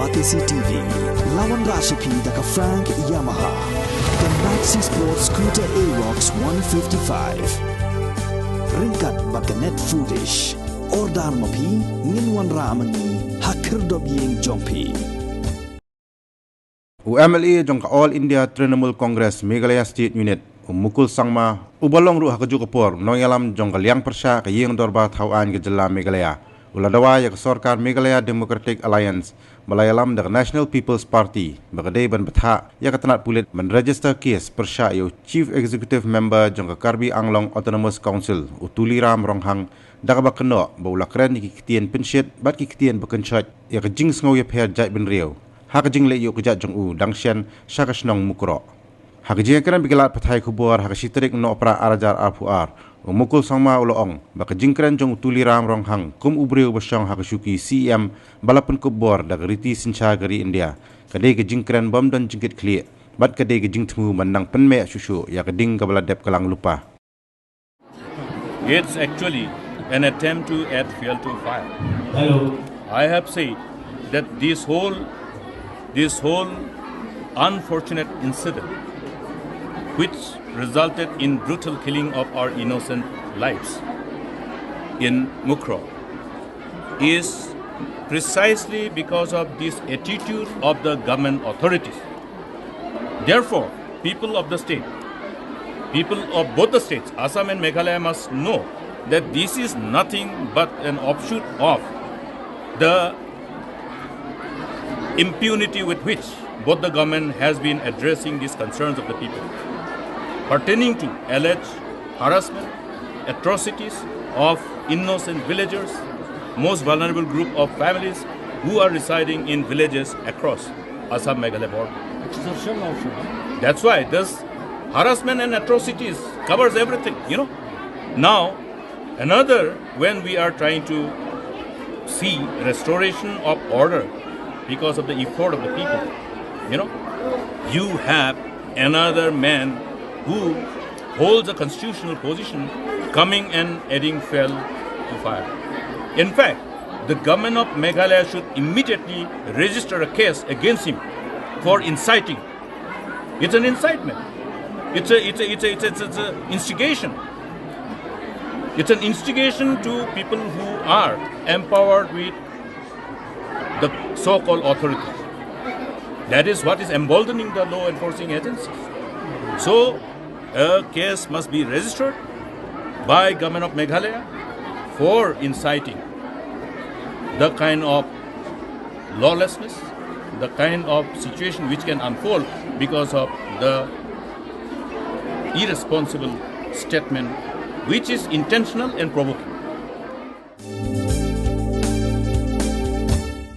Batisi TV, Lawan Rashipi Daka Frank Yamaha, the Maxi Sports Scooter Arox 155. Ringkat Bakanet Foodish, Ordar Mapi, Ninwan Ramani, Hakir Dobying Jompi. UMLA jong All India Trinamool Congress Meghalaya State Unit mukul sangma ubalong ru hakaju kapor noyalam jong liang Pyrshah ke yeng dorba thauan ke jilla Meghalaya uladawa ya Sorkar Meghalaya Democratic Alliance Malayalam the National People's Party bagade ban batha ya katanat pulit men register case Pyrshah yo Chief Executive Member jong Karbi Anglong Autonomous Council utuliram ronghang daga bakno baulakren ki kitien penshit bat ki kitien bakenchot ya kajing sngo ya pher jai bin riau hakajing le yo kejat jong u dangshen shakashnong mukro hakajing kran bigelat pathai khubor hakashitrik no pra arajar afuar mukul sangma uloong bakajing kran jong tuliram ronghang kum ubreu basyong hakashuki CM balapan kubor dagriti sincha gari India kadai kajing kran bom dan jingkit kli bat kadai kajing temu mandang penme shushu ya kading kabaladep kalang lupa. It's actually an attempt to add fuel to fire. Hello. I have said that this whole unfortunate incident, which resulted in brutal killing of our innocent lives in Mukro, is precisely because of this attitude of the government authorities. Therefore, people of the state, people of both the states, Assam and Meghalaya, must know that this is nothing but an offshoot of the impunity with which both the government has been addressing these concerns of the people pertaining to alleged harassment, atrocities of innocent villagers, most vulnerable group of families who are residing in villages across Assam-Meghalaya border. Extortion also. That's why this harassment and atrocities covers everything, Now, another, when we are trying to see restoration of order because of the effort of the people, you have another man who holds a constitutional position coming and adding fuel to fire. In fact, the government of Meghalaya should immediately register a case against him for inciting. It's an incitement. It's an instigation. It's an instigation to people who are empowered with the so-called authorities. That is what is emboldening the law enforcing agencies. So, a case must be registered by government of Meghalaya for inciting the kind of lawlessness, the kind of situation which can unfold because of the irresponsible statement which is intentional and provoking.